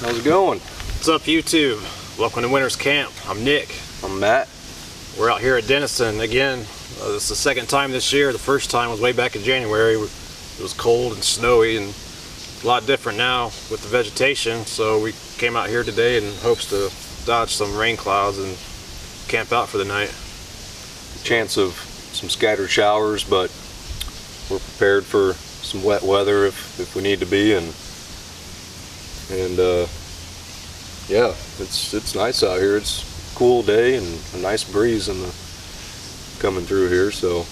How's it going? What's up, YouTube? Welcome to Winter's Camp. I'm Nick. I'm Matt. We're out here at Deniston again. This is the second time this year. The first time was way back in January. It was cold and snowy and a lot different now with the vegetation. So we came out here today in hopes to dodge some rain clouds and camp out for the night. Chance of some scattered showers, but we're prepared for some wet weather if we need to be, and yeah, it's nice out here. It's a cool day and a nice breeze coming through here, so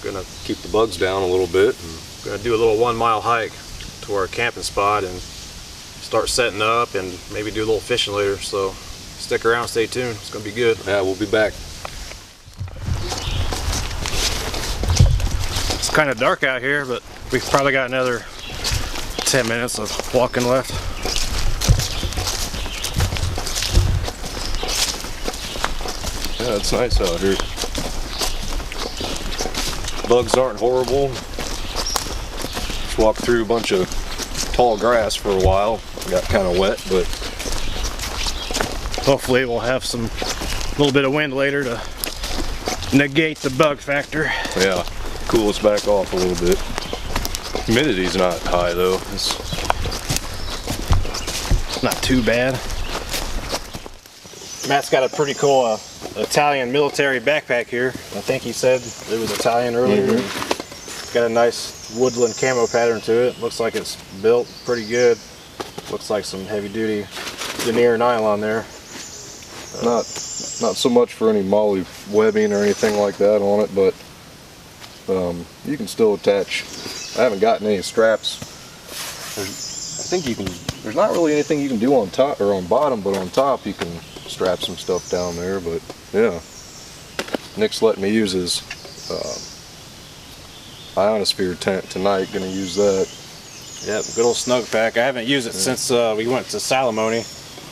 gonna keep the bugs down a little bit. And gonna do a little 1 mile hike to our camping spot and start setting up and maybe do a little fishing later, so stick around, stay tuned. It's gonna be good. Yeah, we'll be back. It's kind of dark out here, but we've probably got another 10 minutes of walking left. Yeah, it's nice out here. Bugs aren't horrible. Just walked through a bunch of tall grass for a while. Got kind of wet, but hopefully we'll have some little bit of wind later to negate the bug factor. Yeah, cool us back off a little bit. Humidity's not high though. It's not too bad. Matt's got a pretty cool Italian military backpack here. I think he said it was Italian earlier. It's got a nice woodland camo pattern to it. Looks like it's built pretty good. Looks like some heavy duty denier nylon there. Not so much for any molly webbing or anything like that on it, but you can still attach. I haven't gotten any straps. I think you can. There's not really anything you can do on top or on bottom, but on top you can strap some stuff down there. But yeah, Nick's letting me use his ionosphere tent tonight. Gonna use that. Yeah, good old snug pack. I haven't used it since we went to Salamone,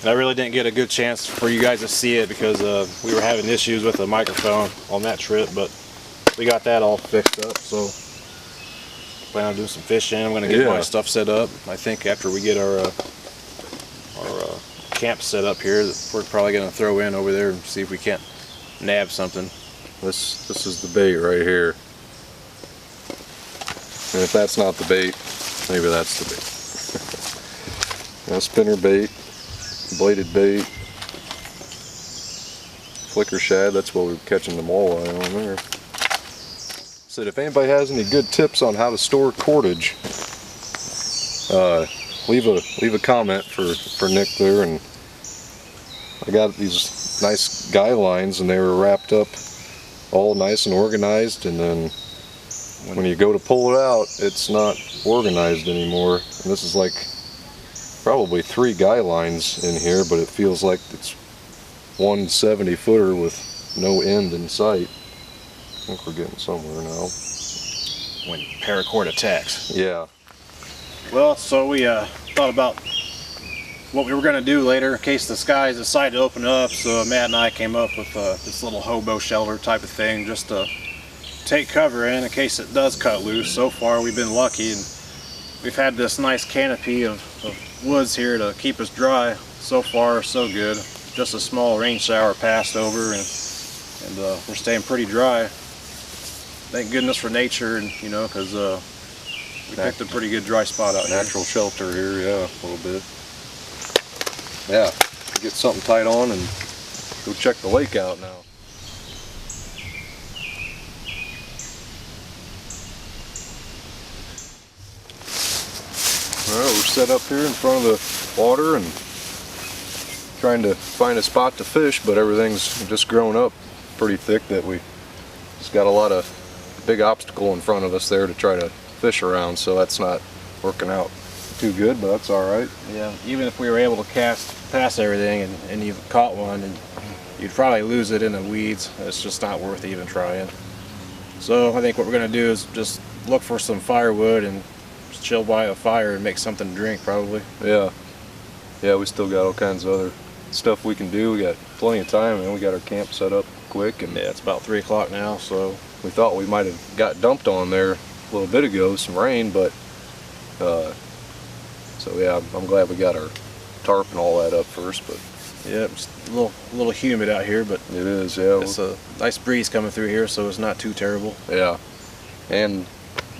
and I really didn't get a good chance for you guys to see it because we were having issues with the microphone on that trip, but we got that all fixed up. So plan on doing some fishing. I'm gonna get my stuff set up. I think after we get our camp set up here, we're probably gonna throw in over there and see if we can't nab something. This is the bait right here, and if that's not the bait, maybe that's the bait. Now, spinner bait, bladed bait, flicker shad. That's what we're catching the walleye on there. Said if anybody has any good tips on how to store cordage, leave a comment for Nick there. And I got these nice guy lines, and they were wrapped up all nice and organized, and then when you go to pull it out, it's not organized anymore. And this is like probably 3 guy lines in here, but it feels like it's one 70-footer with no end in sight. I think we're getting somewhere now. When paracord attacks. Yeah. Well, so we thought about what we were going to do later in case the skies decide to open up. So Matt and I came up with this little hobo shelter type of thing just to take cover in case it does cut loose. So far we've been lucky, and we've had this nice canopy of woods here to keep us dry. So far so good. Just a small rain shower passed over, and we're staying pretty dry. Thank goodness for nature, and you know, because we picked a pretty good dry spot out here. Natural shelter here, yeah, a little bit. Yeah, get something tight on and go check the lake out now. Alright, we're set up here in front of the water and trying to find a spot to fish, but everything's just grown up pretty thick that we just got a lot of big obstacle in front of us there to try to fish around, so that's not working out too good, but that's alright. Yeah, even if we were able to cast past everything and you caught one, and you'd probably lose it in the weeds. It's just not worth even trying. So I think what we're going to do is just look for some firewood and just chill by a fire and make something to drink probably. Yeah, we still got all kinds of other stuff we can do. We got plenty of time, and we got our camp set up quick. And yeah, it's about 3 o'clock now, so we thought we might have got dumped on there a little bit ago, some rain, but so yeah, I'm glad we got our tarp and all that up first, but yeah, it's a little humid out here, but it is, yeah. It's a nice breeze coming through here, so it's not too terrible. Yeah, and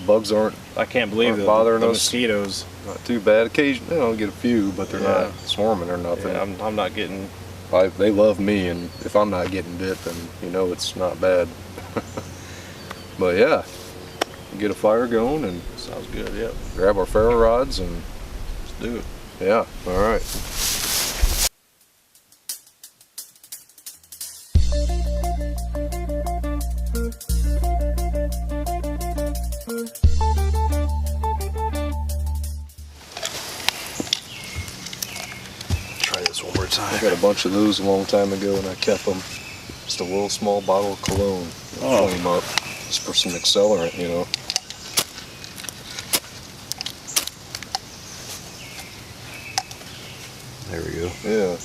bugs aren't. I can't believe aren't bothering the us. mosquitoes. Not too bad. Occasionally, I'll get a few, but they're not swarming or nothing. Yeah, I'm not getting. They love me, and if I'm not getting bit, then you know it's not bad. But yeah, get a fire going and Sounds good. Yep. grab our ferro rods and Let's do it. yeah. All right. Try this one more time. I got a bunch of those a long time ago, and I kept them. Just a little small bottle of cologne. Fill them up just for some accelerant, you know. There we go. Yeah.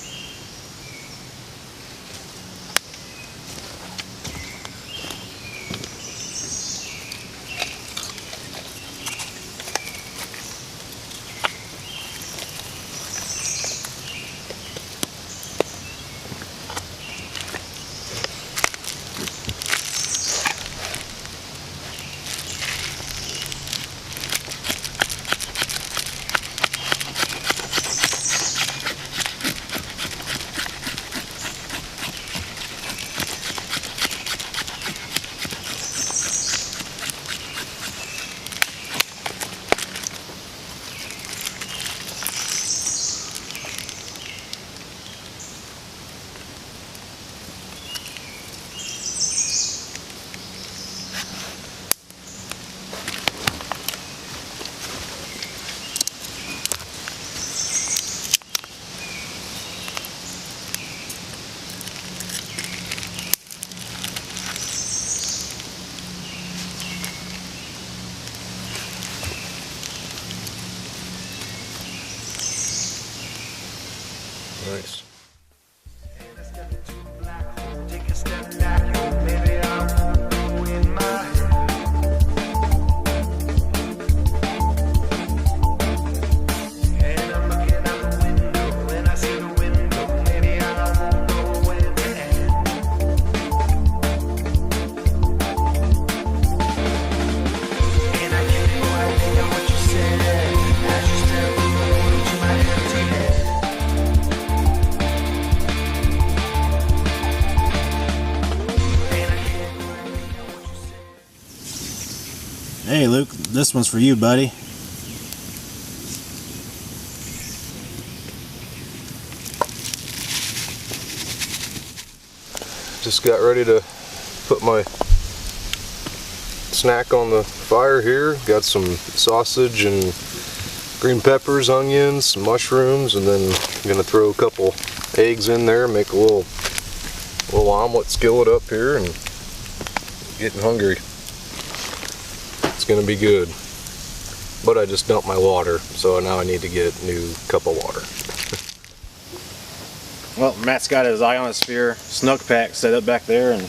Nice. Hey Luke, this one's for you, buddy. Just got ready to put my snack on the fire here. Got some sausage and green peppers, onions, some mushrooms, and then I'm gonna throw a couple eggs in there, make a little omelet skillet up here, and getting hungry. It's gonna be good. But I just dumped my water, so now I need to get a new cup of water. Well, Matt's got his ionosphere snug pack set up back there, and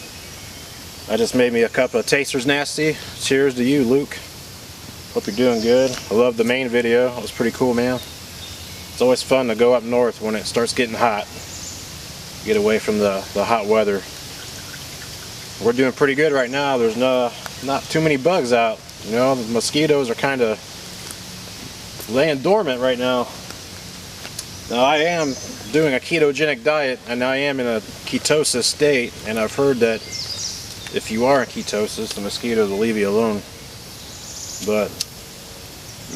I just made me a cup of Taster's Nasty. Cheers to you, Luke. Hope you're doing good. I love the main video. It was pretty cool, man. It's always fun to go up north when it starts getting hot. Get away from the hot weather. We're doing pretty good right now. There's not too many bugs out. You know, the mosquitoes are kind of laying dormant right now. Now I am doing a ketogenic diet, and I am in a ketosis state, and I've heard that if you are in ketosis, the mosquitoes will leave you alone. But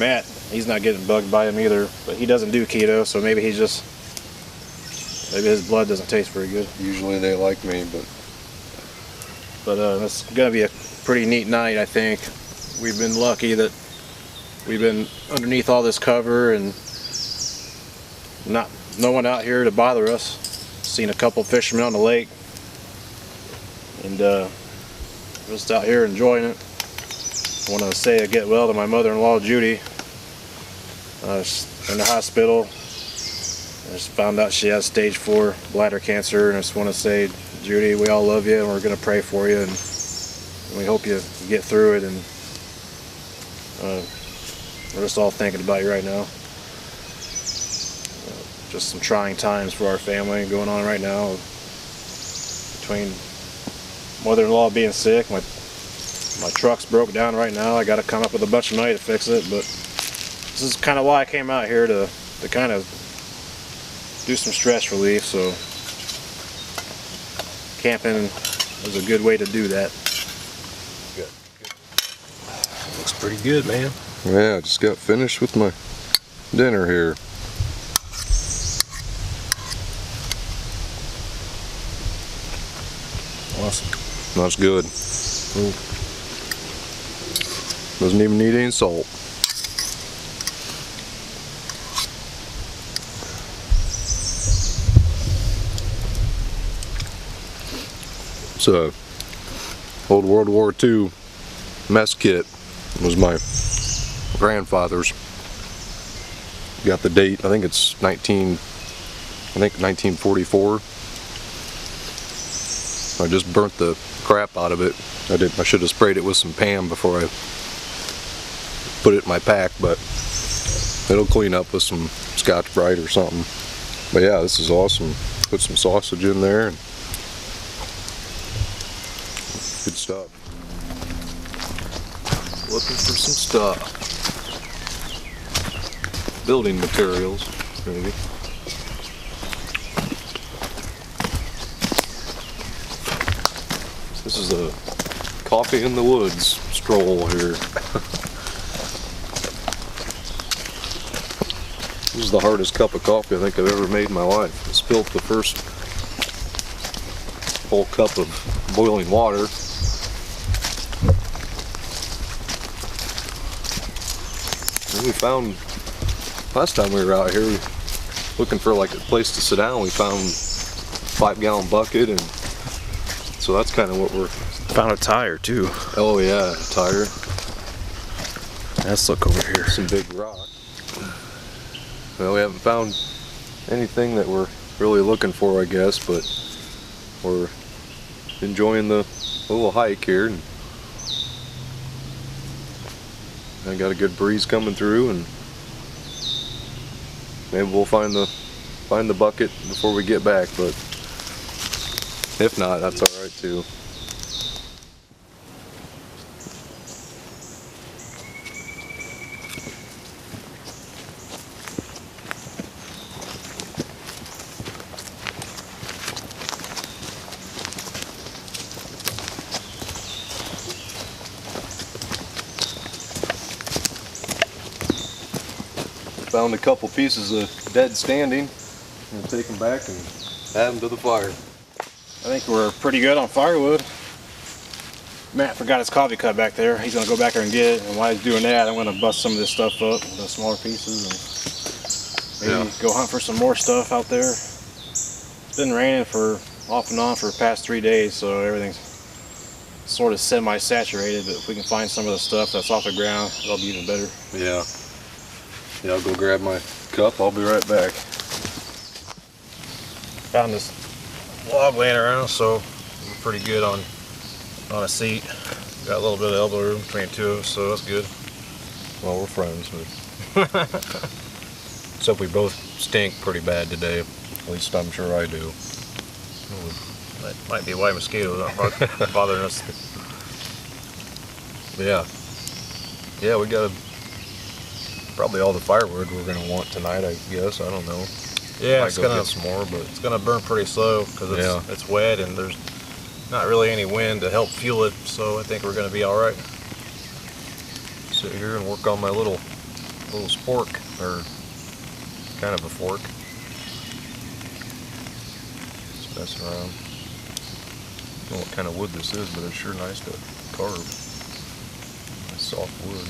Matt, he's not getting bugged by them either, but he doesn't do keto, so maybe maybe his blood doesn't taste very good. Usually they like me, but it's gonna be a pretty neat night, I think. We've been lucky that we've been underneath all this cover and no one out here to bother us. Seen a couple fishermen on the lake, and just out here enjoying it. I want to say a get well to my mother-in-law Judy. She's in the hospital. I just found out she has stage 4 bladder cancer, and I just want to say, Judy, we all love you, and we're going to pray for you, and we hope you get through it, and we're just all thinking about you right now. just some trying times for our family going on right now. Between mother-in-law being sick, my truck's broke down right now. I got to come up with a bunch of money to fix it, but this is kind of why I came out here, to kind of do some stress relief. So camping is a good way to do that. Good. Looks pretty good, man. Yeah, I just got finished with my dinner here. Awesome. That's good. Ooh. Doesn't even need any salt. It's a old World War II mess kit. It was my grandfather's. Got the date. I think it's 1944. I just burnt the crap out of it. I should have sprayed it with some Pam before I put it in my pack, but it'll clean up with some Scotch-Brite or something. But yeah, this is awesome. Put some sausage in there and good stuff. Looking for some stuff. Building materials, maybe. This is a coffee in the woods stroll here. This is the hardest cup of coffee I think I've ever made in my life. I spilled the first whole cup of boiling water. And we found, last time we were out here looking for like a place to sit down, we found a 5-gallon bucket, and so that's kind of what we're... Found a tire too. Oh yeah, tire. Let's look over here. Some big rock. Well, we haven't found anything that we're really looking for, I guess, but we're enjoying the little hike here. And I got a good breeze coming through, and maybe we'll find the bucket before we get back, but if not, that's all right too. Found a couple pieces of dead standing. I'm gonna take them back and add them to the fire. I think we're pretty good on firewood. Matt forgot his coffee cup back there. He's gonna go back there and get it, and while he's doing that, I'm gonna bust some of this stuff up into smaller pieces and maybe go hunt for some more stuff out there. It's been raining for off and on for the past 3 days, so everything's sort of semi-saturated, but if we can find some of the stuff that's off the ground, it'll be even better. Yeah. Yeah, I'll go grab my cup. I'll be right back. Found this log laying around, so we're pretty good on a seat. Got a little bit of elbow room between the two of us, so that's good. Well, we're friends, but except we both stink pretty bad today. At least I'm sure I do. That might be why mosquitoes aren't bothering us. But yeah, we got probably all the firewood we're gonna want tonight, I guess. I don't know. Yeah, Might go get some more, but it's gonna burn pretty slow because it's wet and there's not really any wind to help fuel it, so I think we're gonna be all right. Sit here and work on my little spork, or kind of a fork. Just messing around. I don't know what kind of wood this is, but it's sure nice to carve. Nice soft wood.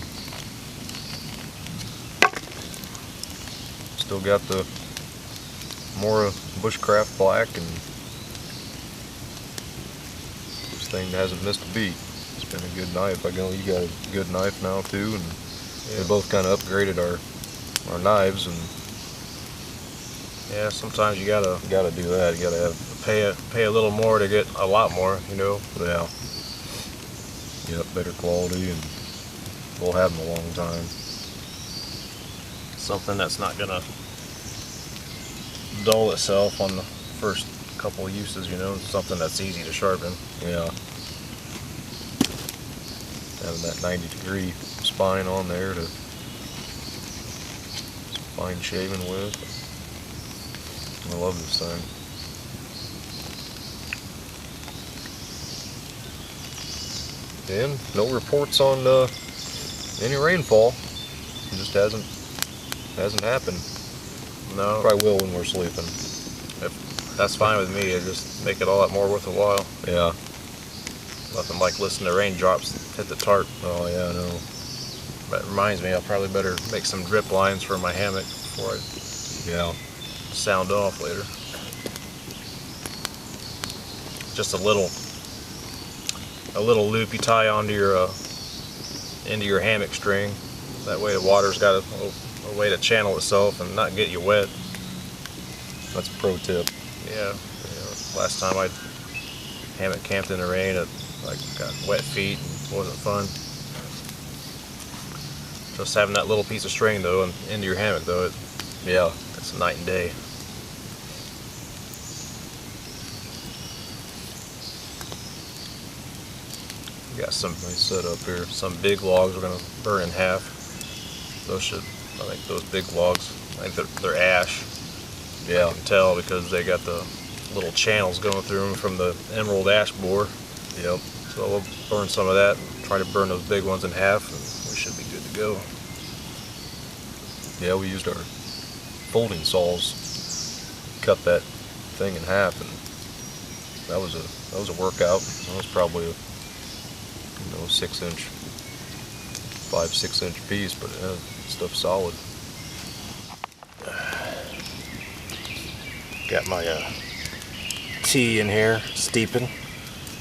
Still got the Mora Bushcraft Black, and this thing hasn't missed a beat. It's been a good knife. I know you got a good knife now too, and we both kind of upgraded our knives. And yeah, sometimes you gotta do that. You gotta pay a little more to get a lot more, you know. Yeah. Yep, better quality, and we'll have them a long time. Something that's not gonna dull itself on the first couple of uses, you know, something that's easy to sharpen. Yeah. Having that 90-degree spine on there to fine shaving with. I love this thing. And no reports on any rainfall. It just hasn't happened. No, Probably will when we're sleeping. that's fine with me. It just make it all that more worth a while. Yeah. Nothing like listening to raindrops hit the tarp. Oh yeah, I know. That reminds me, I'll probably better make some drip lines for my hammock before I Yeah. sound off later. Just a little loop you tie onto your into your hammock string. That way the water's got a way to channel itself and not get you wet. That's a pro tip. Yeah. Last time I hammock camped in the rain, I got wet feet and it wasn't fun. Just having that little piece of string though and into your hammock though, Yeah. it's night and day. We got some Nice setup here. some big logs we're gonna burn in half. I think those big logs, I think they're ash. Yeah. I can tell because they got the little channels going through them from the emerald ash borer. Yep. So we'll burn some of that and try to burn those big ones in half and we should be good to go. Yeah, we used our folding saws, cut that thing in half, and that was a workout. That was probably a 6-inch, 5-6-inch piece, but yeah, stuff's solid. Got my tea in here steeping.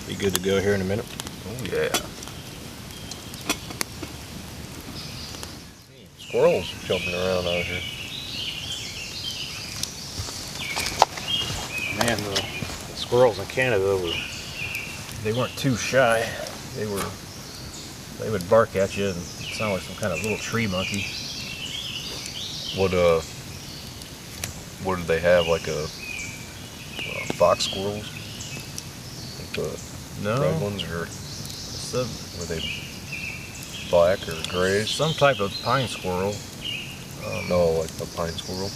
Be good to go here in a minute. Oh yeah. Squirrels jumping around out here. Man, the squirrels in Canada they weren't too shy. They would bark at you and sound like some kind of little tree monkey. What did they have, like a fox squirrels? Like the No, red ones, or were they black or gray? some type of pine squirrel. No, like a pine squirrel.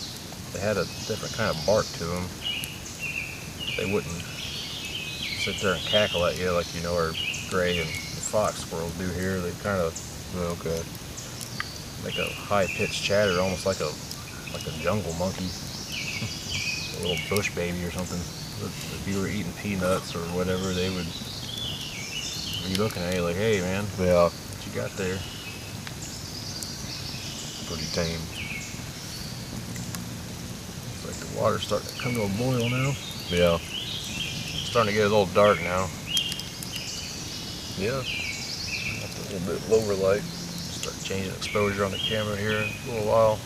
They had a different kind of bark to them. They wouldn't sit there and cackle at you like our gray and fox squirrels do here. They kind of make a high-pitched chatter, almost like a jungle monkey, a little bush baby or something. If you were eating peanuts or whatever, they would be looking at you like, "Hey, man, Yeah, what you got there?" pretty tame. It's like the water's starting to come to a boil now. Yeah. It's starting to get a little dark now. Yeah. That's a little bit lower light. Start changing exposure on the camera here in a little while.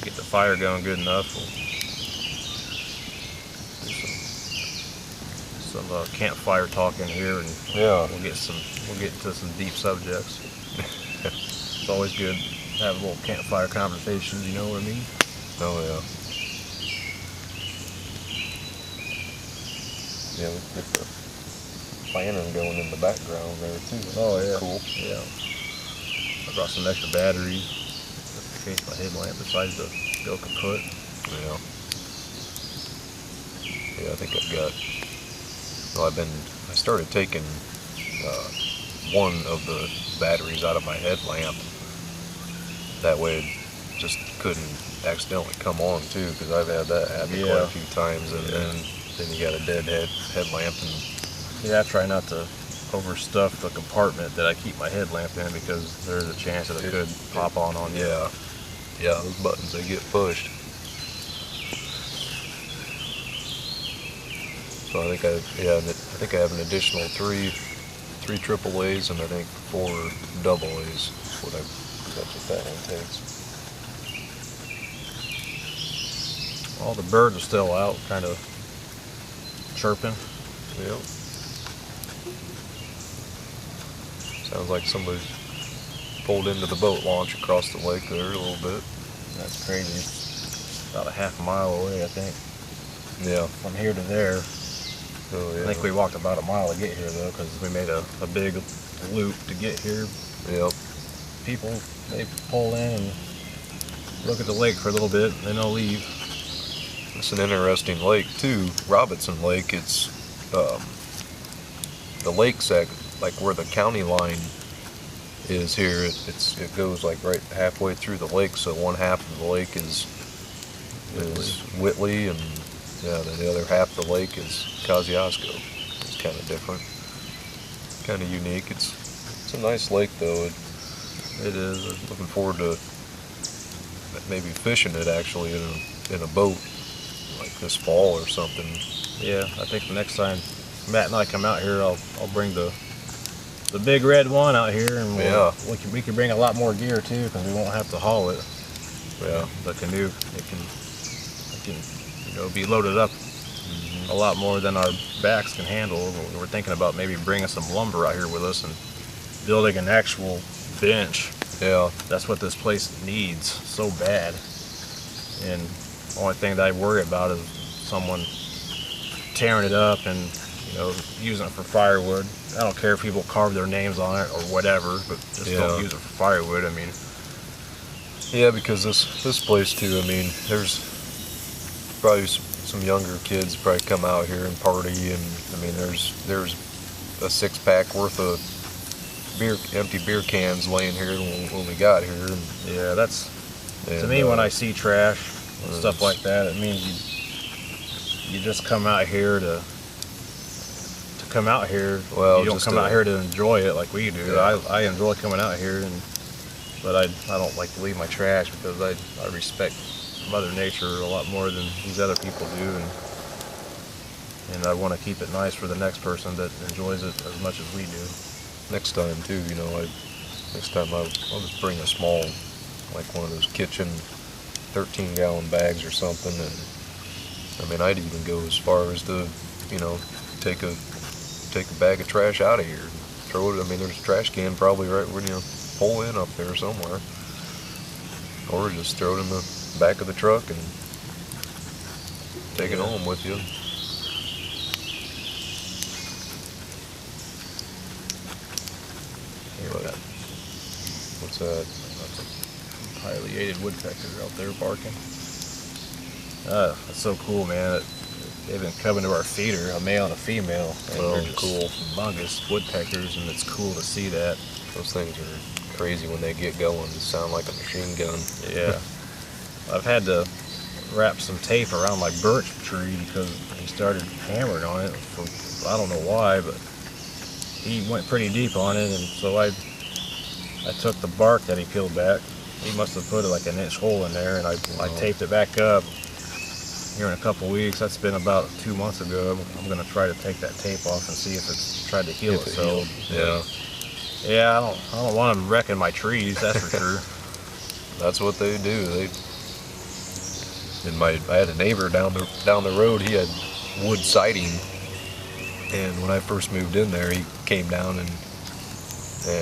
Get the fire going good enough. We'll do some campfire talking here, and Yeah. we'll get into some deep subjects. It's always good to have a little campfire conversations. You know what I mean? Oh yeah. Yeah, we get the lantern going in the background there too. Oh yeah. Cool. Yeah. I brought some extra batteries in case my headlamp decides to go kaput. Yeah. Yeah, I think I've got. Well, I started taking one of the batteries out of my headlamp. That way, it just couldn't accidentally come on too, because I've had that happen quite a few times, and then you got a dead headlamp, and Yeah, I try not to overstuff the compartment that I keep my headlamp in because there's a chance that it could pop on you. yeah, those buttons, they get pushed. So I think I have an additional three AAAs and I think 4 AA's. That's what that one takes. All the birds are still out, kind of chirping. Yep. Sounds like somebody's pulled into the boat launch across the lake there a little bit. That's crazy. about a half a mile away, I think. Yeah. From here to there. Oh, yeah. I think we walked about a mile to get here though, because we made a big loop to get here. Yep. People, they pull in and look at the lake for a little bit, and then they'll leave. It's an interesting lake too, Robinson Lake. It's the lake's at like where the county line is here. It goes like right halfway through the lake. So one half of the lake is Whitley, and yeah, then the other half of the lake is Kosciuszko. It's kind of different, kind of unique. It's a nice lake though. It is. I'm looking forward to maybe fishing it actually in a boat like this fall or something. Yeah, I think the next time Matt and I come out here, I'll bring the big red one out here, and we can bring a lot more gear too, because we won't have to haul it. Yeah, the canoe it can be loaded up a lot more than our backs can handle. We're thinking about maybe bringing some lumber out here with us and building an actual bench. Yeah, that's what this place needs so bad. And the only thing that I worry about is someone tearing it up and using it for firewood. I don't care if people carve their names on it or whatever, but just don't use it for firewood. I mean, yeah, because this place too. I mean, there's probably some younger kids probably come out here and party, and I mean, there's a 6-pack worth of empty beer cans laying here when we got here. And, yeah, that's to me when I see trash and stuff like that, it means you just come out here to come out here. Well, you don't come out here to enjoy it like we do. Yeah. I enjoy coming out here, but I don't like to leave my trash, because I respect Mother Nature a lot more than these other people do, and I want to keep it nice for the next person that enjoys it as much as we do. Next time too, next time I'll just bring a small, like one of those kitchen 13-gallon bags or something, and I mean, I'd even go as far as to, take a bag of trash out of here, throw it. I mean, there's a trash can probably right when you pull in up there somewhere, or just throw it in the back of the truck and take it home with you. What's that? That's a pileated woodpecker out there barking. That's so cool, man. They've been coming to our feeder, a male and a female, and they're just cool, humongous woodpeckers, and it's cool to see that. Those things are crazy when they get going. They sound like a machine gun. Yeah. I've had to wrap some tape around my birch tree because he started hammering on it for I don't know why, but he went pretty deep on it, and so I took the bark that he peeled back. He must have put like an inch hole in there, and I taped it back up. Here in a couple weeks, that's been about 2 months ago. I'm gonna try to take that tape off and see if it's tried to heal itself. Yeah, I don't want them wrecking my trees, that's for sure. That's what they do. I had a neighbor down the road. He had wood siding, and when I first moved in there, he came down and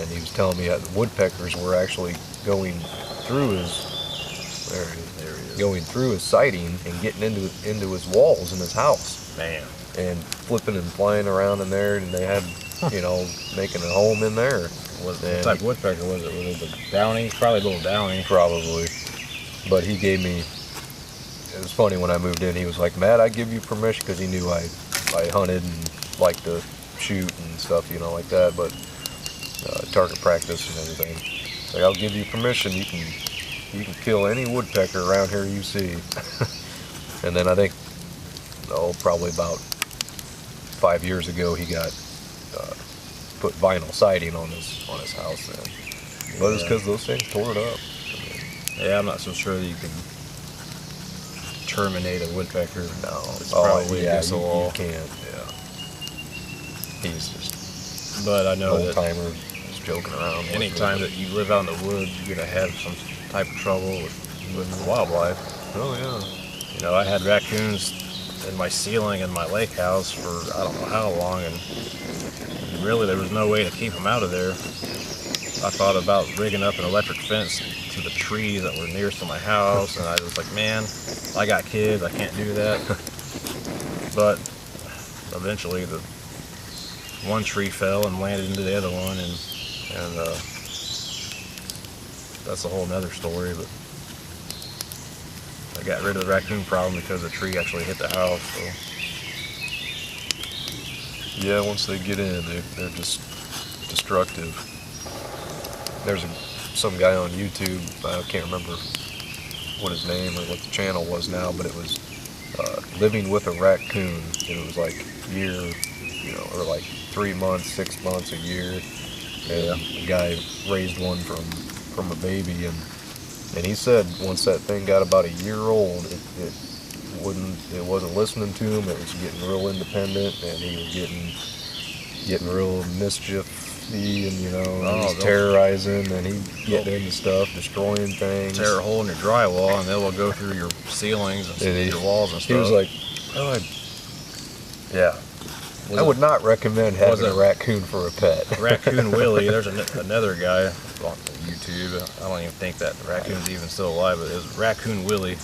he was telling me that the woodpeckers were actually going through his siding and getting into his walls in his house. Man. And flipping and flying around in there, and they had making a home in there. What type of woodpecker was it? Was it a downy? Probably a little downy. Probably. But he gave me. It was funny when I moved in. He was like, "Matt, I give you permission," because he knew I hunted and liked to shoot and stuff, like that. But target practice and everything. He's like, "I'll give you permission. You can kill any woodpecker around here you see." And then I think, probably about 5 years ago, he got put vinyl siding on his house then. But it's because those things tore it up. Yeah, I'm not so sure that you can terminate a woodpecker. No, it's probably against the wall. You can't. Yeah. He's just. But I know old timer, just joking around. Anytime that you live out in the woods, you're gonna have some type of trouble with wildlife. Oh yeah. I had raccoons in my ceiling in my lake house for I don't know how long, and really there was no way to keep them out of there. I thought about rigging up an electric fence to the trees that were nearest to my house, and I was like, man, I got kids, I can't do that. But eventually the one tree fell and landed into the other one, and that's a whole nother story. But I got rid of the raccoon problem because the tree actually hit the house. So. Yeah, once they get in, they're just destructive. There's some guy on YouTube, I can't remember what his name or what the channel was now, but it was living with a raccoon, and it was like year, or like 3 months, 6 months, a year, and the guy raised one from a baby, and he said once that thing got about a year old, it wasn't listening to him. It was getting real independent, and he was getting real mischiefy, and he's terrorizing, and he'd get into stuff, destroying things. Tear a hole in your drywall, and they will go through your ceilings and your walls and stuff. He was like, yeah. I would not recommend having a raccoon for a pet. Raccoon Willie. There's another guy on YouTube. I don't even think that raccoon's even still alive, but it was Raccoon Willie.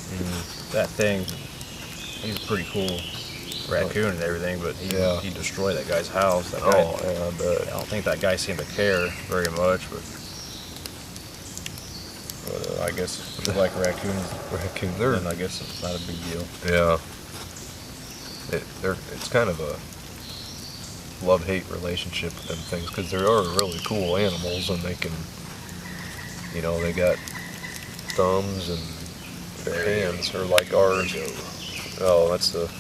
That thing, he's a pretty cool raccoon and everything, but he destroyed that guy's house. That guy, I bet. I don't think that guy seemed to care very much, but I guess if you like raccoons, then I guess it's not a big deal. Yeah. It's kind of a love-hate relationship with them things, because they are really cool animals, and they can, they got thumbs, and their hands are like ours. Oh, that's the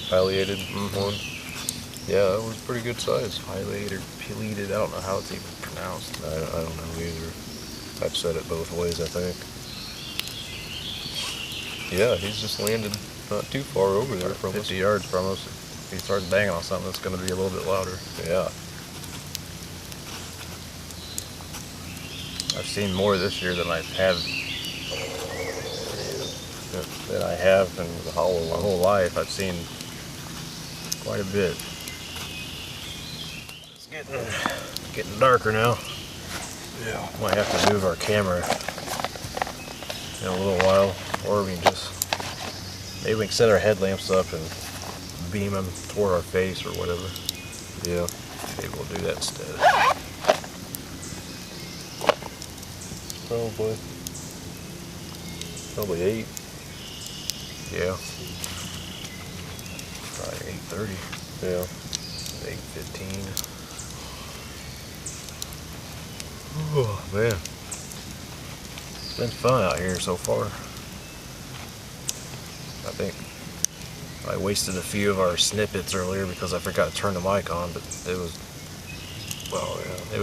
pileated one. Yeah, it was pretty good size. Pileated, pileated, I don't know how it's even pronounced. I don't know either. I've said it both ways, I think. Yeah, he's just landed not too far over there from 50 yards from us. If he starts banging on something, it's going to be a little bit louder. Yeah. I've seen more this year than I have in my whole life. I've seen quite a bit. It's getting darker now. Yeah. Might have to move our camera in a little while, or we can maybe we can set our headlamps up and beam them toward our face or whatever. Yeah. Maybe we'll do that instead. Probably 8. Yeah. Probably 8:30. Yeah. 8:15. Oh man. It's been fun out here so far. I think I wasted a few of our snippets earlier because I forgot to turn the mic on, but it was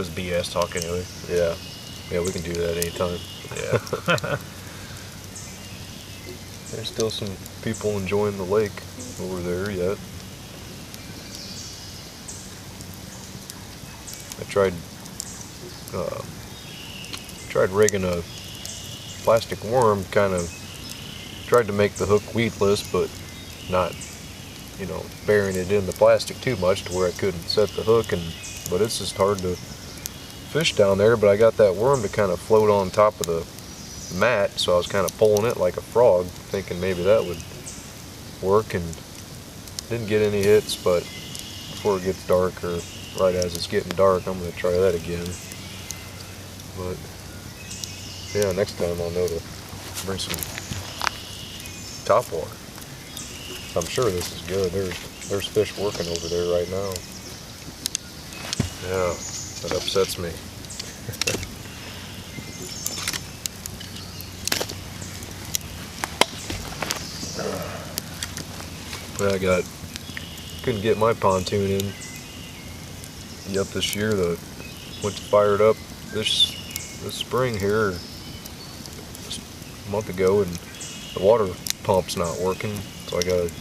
BS talk anyway. Yeah. Yeah, we can do that anytime. Yeah. There's still some people enjoying the lake over there yet. I tried rigging a plastic worm, tried to make the hook weedless, but not, burying it in the plastic too much to where I couldn't set the hook, but it's just hard to fish down there. But I got that worm to kind of float on top of the mat, so I was kind of pulling it like a frog, thinking maybe that would work, and didn't get any hits. But before it gets dark, or right as it's getting dark, I'm going to try that again. But yeah, next time I'll know to bring some top water. I'm sure this is good. There's fish working over there right now. Yeah, that upsets me. I couldn't get my pontoon in yet this year. Went to fire it up this spring here, just a month ago, and the water pump's not working, so I gotta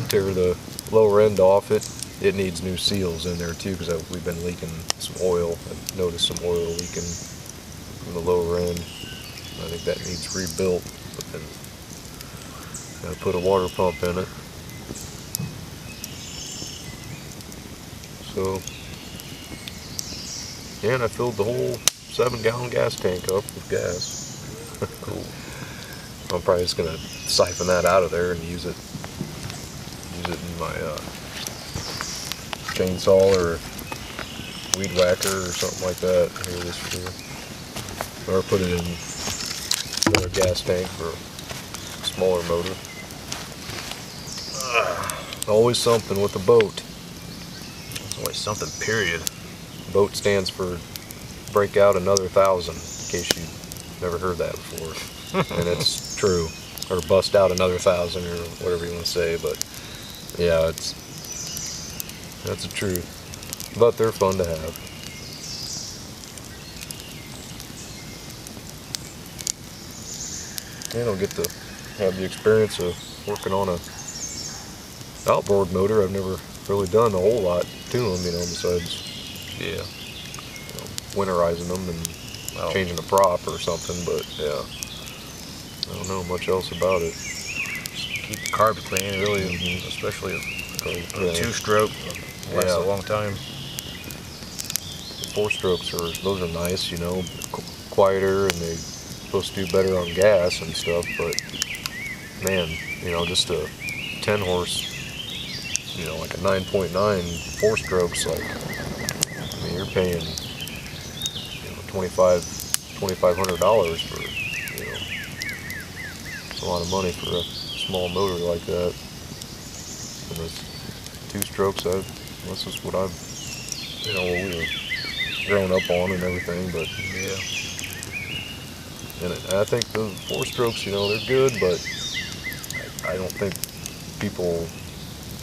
tear the lower end off it. It needs new seals in there too, because we've been leaking some oil. I've noticed some oil leaking from the lower end. I think that needs rebuilt, but then gotta put a water pump in it. So And I filled the whole 7-gallon gas tank up with gas. Cool. I'm probably just gonna siphon that out of there and use it in my chainsaw or weed whacker or something like that here this year. Or put it in another gas tank for a smaller motor. Always something with a boat. It's always something, period. Boat stands for break out another 1,000, in case you never heard that before. And it's true. Or bust out another 1,000 or whatever you want to say, but yeah, that's the truth. But they're fun to have. You don't get to have the experience of working on a outboard motor. I've never really done a whole lot to them, besides winterizing them and changing a prop or something, but yeah, I don't know much else about it. Just keep the carbs clean, really, especially a 2-stroke. Lasts a long time. The 4-strokes those are nice, quieter, and they're supposed to do better on gas and stuff, but man, just a 10-horse, like a 9.9 4-strokes, like, you're paying $2,500 for, it's a lot of money for a small motor like that. And those 2-strokes, this is what I've, what we were growing up on and everything, but yeah. And I think the 4-strokes, they're good, but I don't think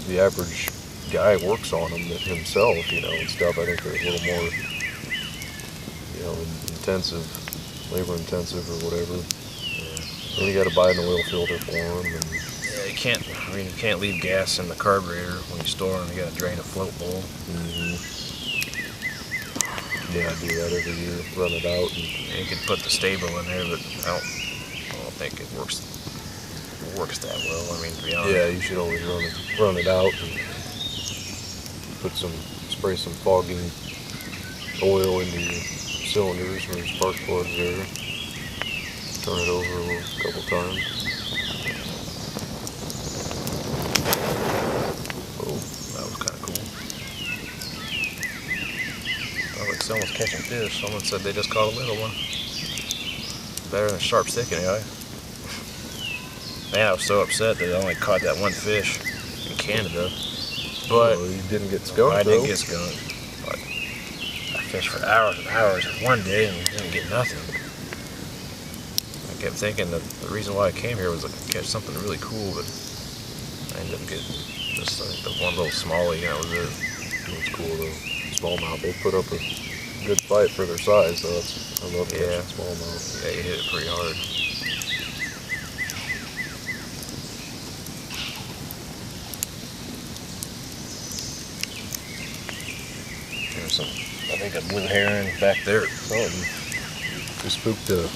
the average guy works on them himself, and stuff. I think they're a little more, intensive, labor intensive or whatever. Yeah. And you got to buy an oil filter for them. And yeah, you can't leave gas in the carburetor when you store them. You got to drain a float bowl. Mm-hmm. Yeah, I do that every year. Run it out. And you could put the stable in there, but I don't think it works that well. To be honest. Yeah, you should always run it out and spray some fogging oil into your cylinders or spark plugs there. Turn it over a couple times. Oh, that was kind of cool. Felt like someone's catching fish. Someone said they just caught a little one. Better than a sharp stick anyway. Man, I was so upset that I only caught that one fish in Canada. But you didn't get skunked. I didn't get skunked. But I fished for hours and hours one day and didn't get nothing. I kept thinking that the reason why I came here was to catch something really cool, but I ended up getting just the one little smallie, and that was it. That's cool though. Smallmouth, they put up a good fight for their size, so I love catching smallmouth. Yeah, you hit it pretty hard. There's I think a blue heron back there. Something. We spooked a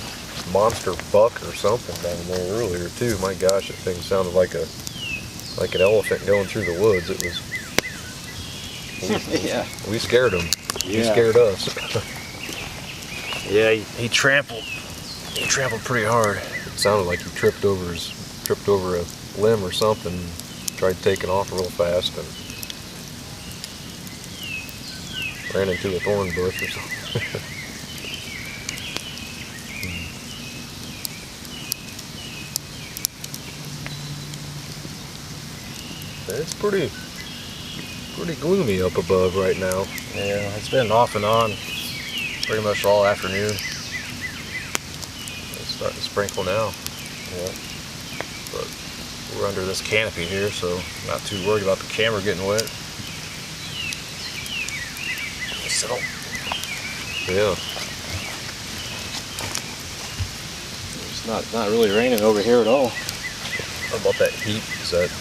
monster buck or something down there earlier too. My gosh, that thing sounded like an elephant going through the woods. It was. Yeah. We scared him. Yeah. He scared us. Yeah, he trampled. He trampled pretty hard. It sounded like he tripped over a limb or something. Tried taking off real fast and ran into a thorn bush or something. It's pretty gloomy up above right now. Yeah, it's been off and on pretty much all afternoon. It's starting to sprinkle now. Yeah. But we're under this canopy here, so not too worried about the camera getting wet. So, yeah. It's not really raining over here at all. How about that heat? Is that?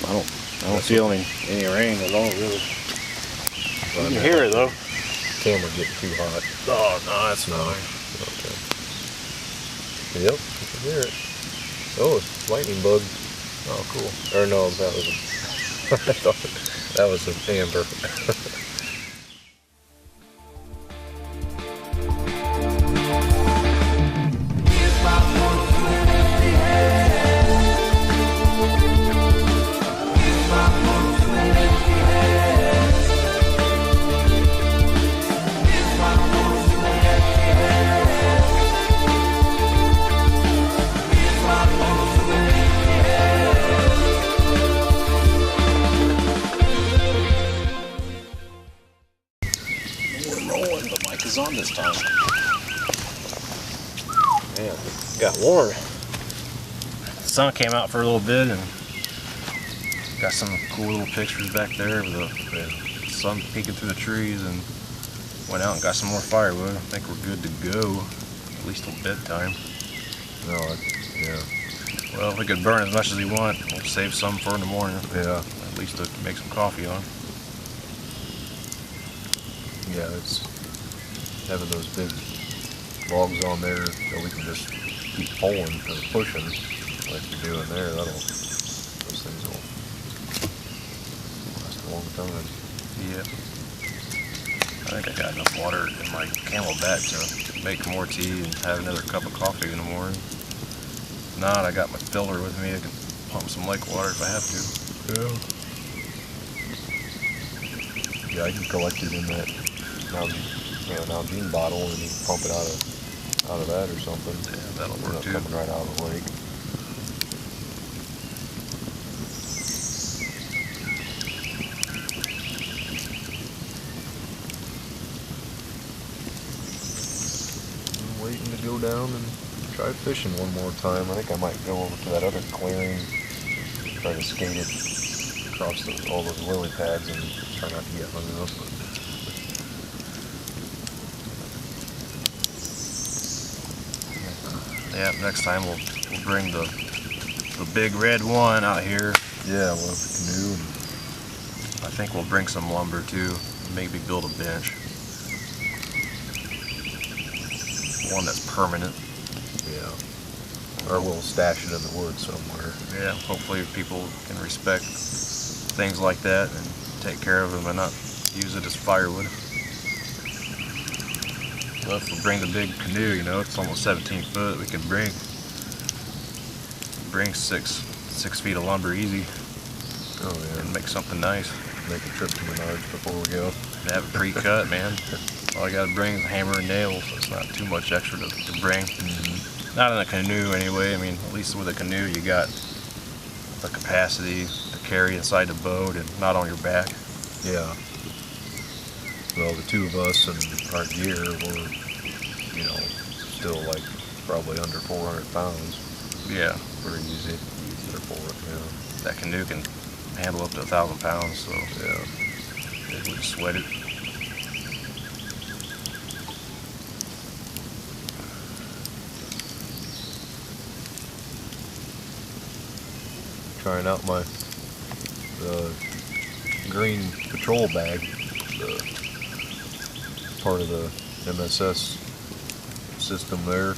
I don't feel any rain at all, really. You can hear it though. Camera getting too hot. oh no, that's fine. Okay. Yep, you can hear it. Oh, it's lightning bug. Oh, cool. Or no, that was a, I thought that was an amber. rolling, the mic is on this time. Man, got warm. The sun came out for a little bit and got some cool little pictures back there of the sun peeking through the trees, and went out and got some more firewood. I think we're good to go, at least till bedtime. No, yeah. Well, if we could burn as much as we want, we'll save some for in the morning. Yeah. At least to make some coffee on. Yeah, it's having those big logs on there that we can just keep pulling or pushing like you're doing there. Those things will last a long time. Yeah. I think I got enough water in my camelback to make more tea and have another cup of coffee in the morning. If not, I got my filter with me. I can pump some lake water if I have to. Yeah. Yeah, I can collect it in that Nalgene bottle and you can pump it out of that or something. Yeah, that'll work too. Coming right out of the lake. I'm waiting to go down and try fishing one more time. I think I might go over to that other clearing, try to skate it across all those lily pads and try not to get hung up. Yeah, next time we'll bring the big red one out here. Yeah, we'll have the canoe. I think we'll bring some lumber too. Maybe build a bench. One that's permanent. Yeah. Or we'll stash it in the woods somewhere. Yeah, hopefully people can respect things like that and take care of them and not use it as firewood. Well, if we bring the big canoe, you know, it's almost 17 foot, we could bring 6 feet of lumber easy. Oh yeah. And make something nice. Make a trip to Menards before we go. And have it pre-cut, man. All you gotta bring is a hammer and nails. It's not too much extra to bring. Mm-hmm. Not in a canoe anyway. I mean, at least with a canoe you got the capacity to carry inside the boat and not on your back. Yeah. Well, the two of us and our gear were, you know, still like probably under 400 pounds. Yeah. Pretty easy. Therefore, yeah. That canoe can handle up to 1,000 pounds, so Yeah. it would sweat it. Trying out my green patrol bag, part of the MSS system there.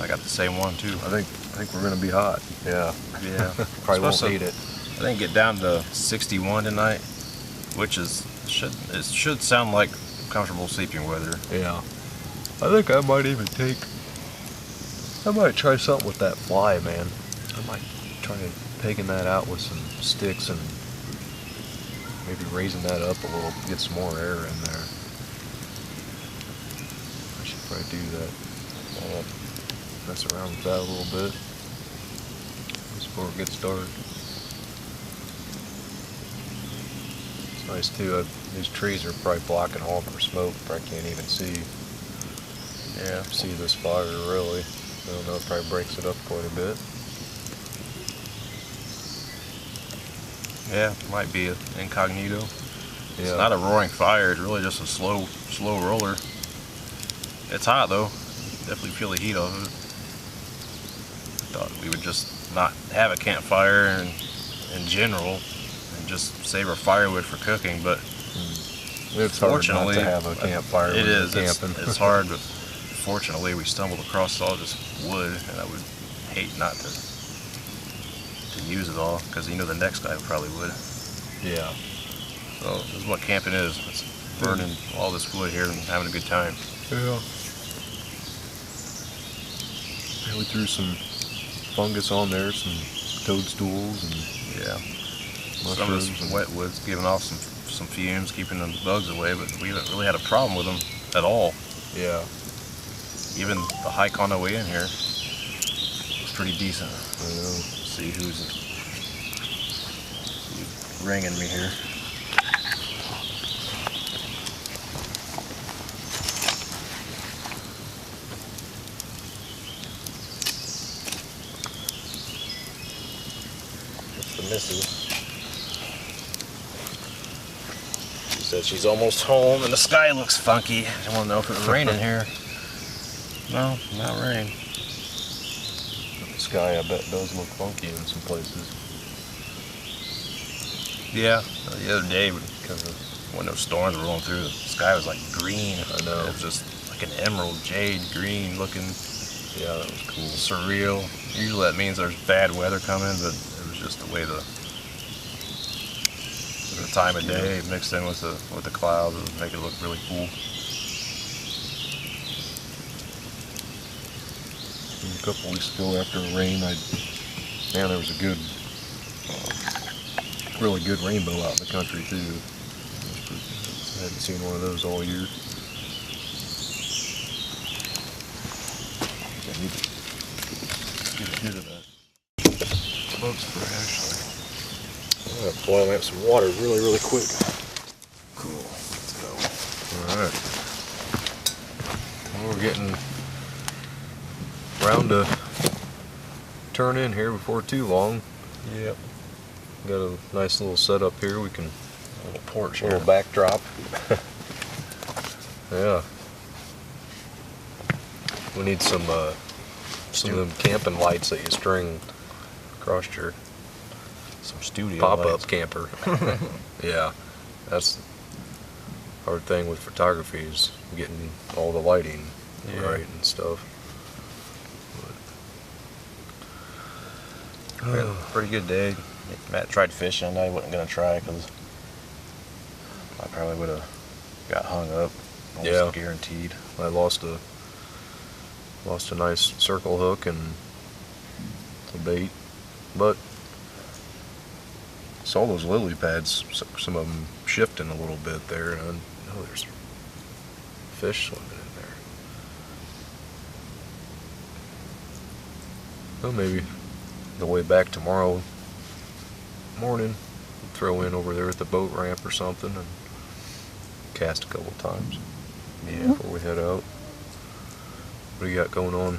I got the same one too. I think we're gonna be hot. Yeah. Yeah. Probably won't need it. I think get down to 61 tonight, which should sound like comfortable sleeping weather. Yeah. I think I might try something with that fly, man. I might try pegging that out with some sticks and maybe raising that up a little, get some more air in there. I should probably do that. I'll mess around with that a little bit before it gets dark. It's nice too. These trees are probably blocking all of our smoke. Probably can't even see this fire really. I don't know, it probably breaks it up quite a bit. Yeah, might be an incognito. Yeah. It's not a roaring fire, it's really just a slow roller. It's hot though. Definitely feel the heat of it. Thought we would just not have a campfire in general and just save our firewood for cooking, but It's hard not fortunately to have a campfire it when you're is. camping. It's hard, but fortunately we stumbled across all this wood, and I would hate not to use it all, because you know the next guy probably would. Yeah. So this is what camping is. It's burning all this wood here and having a good time. Yeah. Yeah, we threw some fungus on there, some toadstools and Yeah. Some of mushrooms. this wet wood's giving off some fumes, keeping the bugs away, but we haven't really had a problem with them at all. Yeah. Even the hike on the way in here was pretty decent. I know. Let's see who's ringing me here. Missy. She said she's almost home and the sky looks funky. I want to know if it's raining here. No, not rain. The sky, I bet, does look funky in some places. Yeah, the other day, because when those storms were rolling through, the sky was like green. I know. It was just like an emerald jade green looking. Yeah, that was cool. Surreal. Usually that means there's bad weather coming, but it was just the way the time of day mixed in with the clouds would make it look really cool. A couple weeks ago after a rain, there was a good, really good rainbow out in the country too. I hadn't seen one of those all year. I need to get a hit of that bug spray actually. I'm gonna boil up some water really quick. Cool. Let's go. Alright. Well, we're getting round to turn in here before too long. Yep. Got a nice little setup here. We can A little porch here. little backdrop. Yeah. We need some of them camping lights that you string across your Some studio pop-up lights. camper. Yeah, that's the hard thing with photography is getting all the lighting right and stuff. We had a pretty good day. Matt tried fishing and I wasn't gonna try because I probably would have got hung up. Almost Yeah. guaranteed. I lost a nice circle hook and a bait, but saw those lily pads, some of them shifting a little bit there, and I know there's fish swimming in there. Well, maybe the way back tomorrow morning, throw in over there at the boat ramp or something and cast a couple times. Yeah. Before we head out. What do you got going on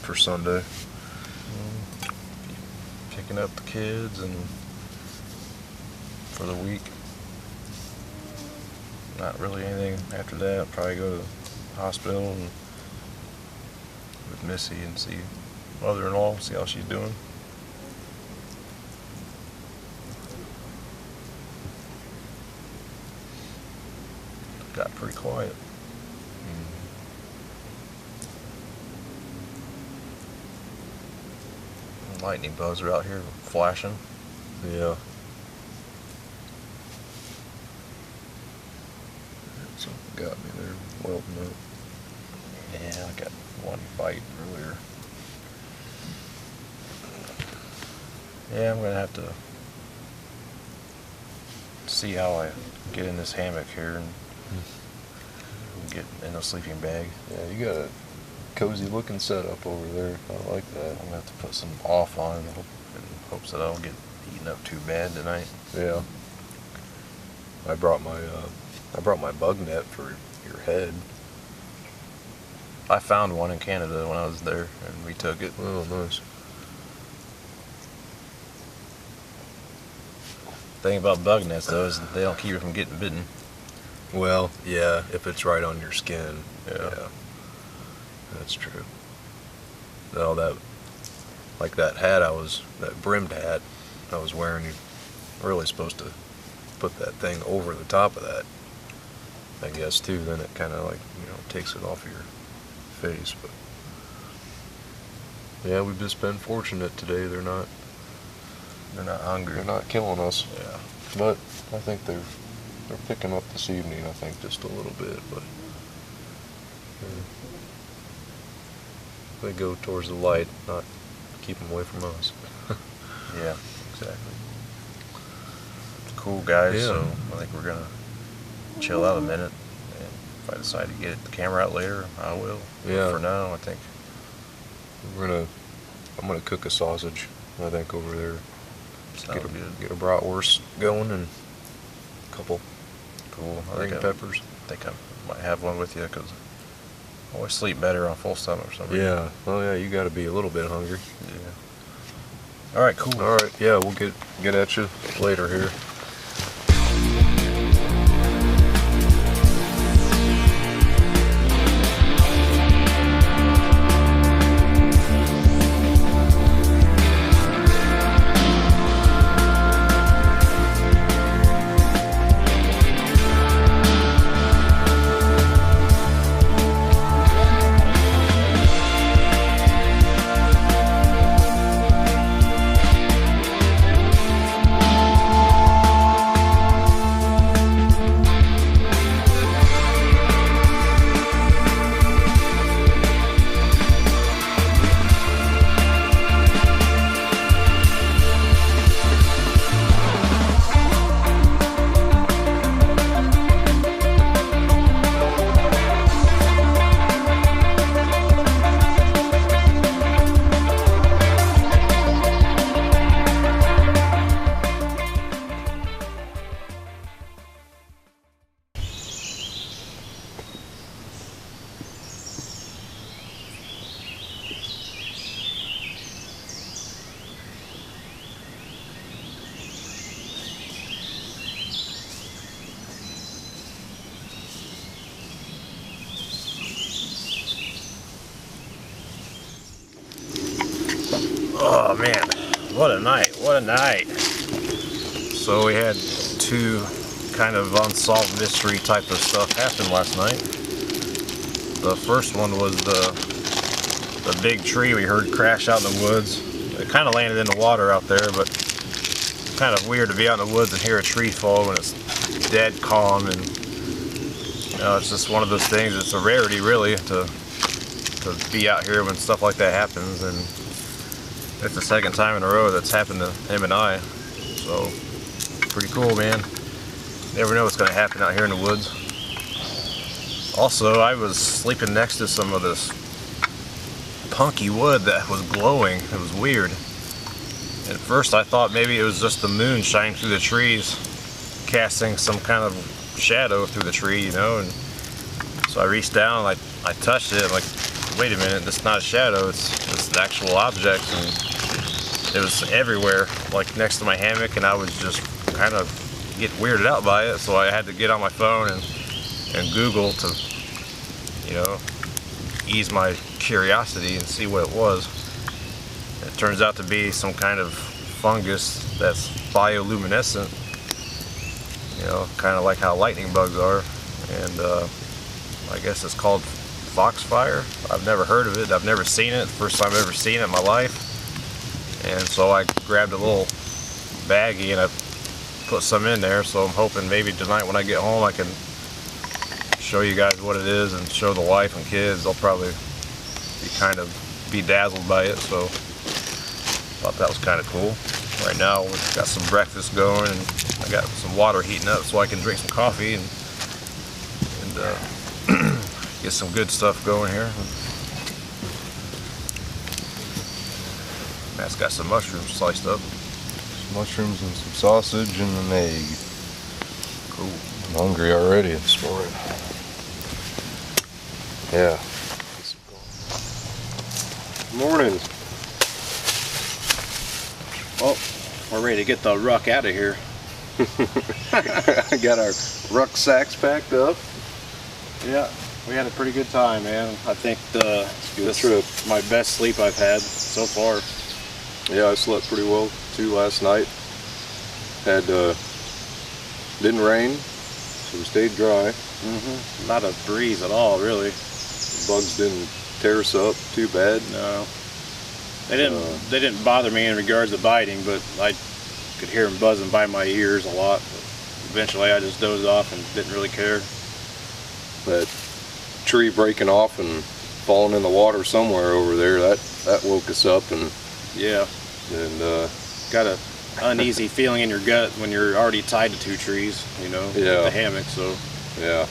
for Sunday? Picking up the kids and for the week. Not really anything after that. I'll probably go to the hospital and with Missy and see mother-in-law, see how she's doing. Got pretty quiet. Lightning bugs are out here flashing. Yeah. Something got me there, welting up. Yeah, I got one bite earlier. Yeah, I'm gonna have to see how I get in this hammock here and get in a sleeping bag. Yeah, you got a cozy looking setup over there. I like that. I'm gonna have to put some off on in hopes that I don't get eaten up too bad tonight. Yeah. I brought my bug net for your head. I found one in Canada when I was there and we took it. Oh, nice. Thing about bug nets though is they don't keep you from getting bitten. Well, yeah, if it's right on your skin. Yeah. That's true. No, that brimmed hat I was wearing, you're really supposed to put that thing over the top of that, I guess, too. Then it kind of like, takes it off your face. But yeah, we've just been fortunate today. They're not hungry. They're not killing us. Yeah. But I think they're picking up this evening, I think, just a little bit. But they go towards the light, not keep them away from us. Yeah, exactly. Cool, guys. Yeah. So I think we're gonna chill out a minute, and if I decide to get the camera out later, I will. Yeah. But for now, I think I'm gonna cook a sausage, I think, over there. sounds good. Get a bratwurst going and a couple Cool. green peppers. I think I might have one with you because I always sleep better on full stomach or something. Yeah. Oh yeah, you got to be a little bit hungry. Yeah. All right, cool. All right, yeah, we'll get at you later here. Oh man, what a night, what a night. So we had two kind of unsolved mystery type of stuff happen last night. The first one was the big tree we heard crash out in the woods. It kind of landed in the water out there, but it's kind of weird to be out in the woods and hear a tree fall when it's dead calm, and you know, it's just one of those things. It's a rarity really to be out here when stuff like that happens, and it's the second time in a row that's happened to him and I. So pretty cool, man. Never know what's going to happen out here in the woods. Also, I was sleeping next to some of this punky wood that was glowing. It was weird. At first I thought maybe it was just the moon shining through the trees, casting some kind of shadow through the tree, you know. And so I reached down and I touched it. I'm like, wait a minute, that's not a shadow, it's an actual object. And it was everywhere, like next to my hammock, and I was just kind of getting weirded out by it. So I had to get on my phone and Google to, you know, ease my curiosity and see what it was. It turns out to be some kind of fungus that's bioluminescent, you know, kind of like how lightning bugs are. And I guess it's called foxfire. I've never heard of it, I've never seen it, first time I've ever seen it in my life. And so I grabbed a little baggie and I put some in there, so I'm hoping maybe tonight when I get home I can show you guys what it is and show the wife and kids. They'll probably be kind of bedazzled by it, so thought that was kind of cool. Right now we've got some breakfast going and I got some water heating up so I can drink some coffee and get some good stuff going here. Matt's got some mushrooms sliced up. Some mushrooms and some sausage and an egg. Cool. I'm hungry already this morning. Yeah. Morning. Well, we're ready to get the ruck out of here. Got our rucksacks packed up. Yeah, we had a pretty good time, man. I think this trip. my best sleep I've had so far. Yeah, I slept pretty well too last night. Didn't rain, so we stayed dry. Not a breeze at all, really. Bugs didn't tear us up too bad. No, they didn't bother me in regards to biting, but I could hear them buzzing by my ears a lot. But eventually, I just dozed off and didn't really care. That tree breaking off and falling in the water somewhere over there, that woke us up, and Yeah, got a uneasy feeling in your gut when you're already tied to two trees, you know, Yeah. with the hammock. So, yeah.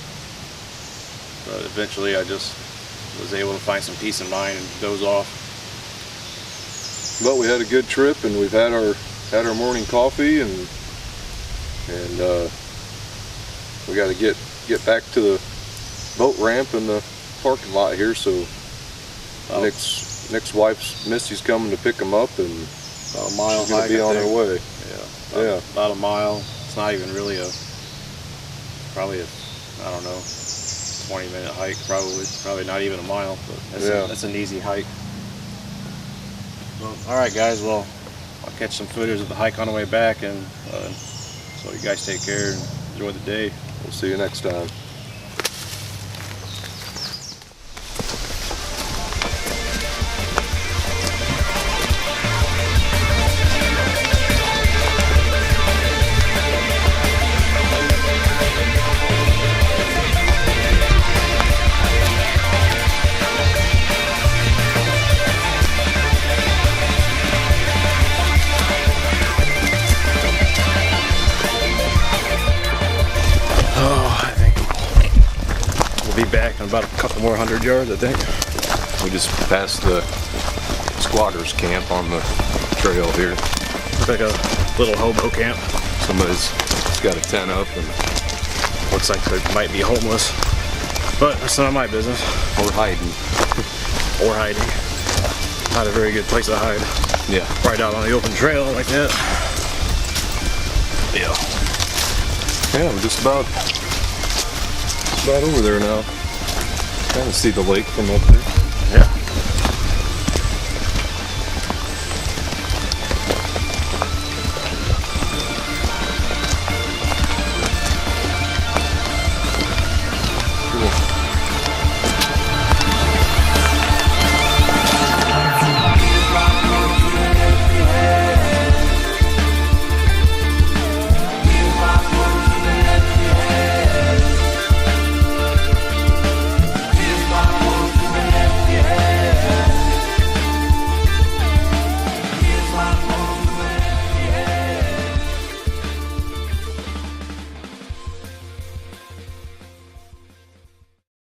but eventually, I just was able to find some peace of mind and doze off. But we had a good trip, and we've had our morning coffee, and we got to get back to the boat ramp in the parking lot here. So Nick's wife's Misty's coming to pick him up, and About a mile She's gonna hike. be I on her think. way. Yeah. About a mile. It's not even really probably I don't know, 20-minute hike probably not even a mile, but that's an easy hike. Well, all right, guys. Well, I'll catch some footage of the hike on the way back, and so you guys take care and enjoy the day. We'll see you next time. Be back in about a couple more 100 yards, I think. We just passed the squatters camp on the trail here. It's like a little hobo camp. Somebody's got a tent up and Looks like they might be homeless, but that's not my business. or hiding. Or hiding. Not a very good place to hide. Yeah. Right out on the open trail like that. Yeah. Yeah, we're just about over there now. Kind of see the lake from up there.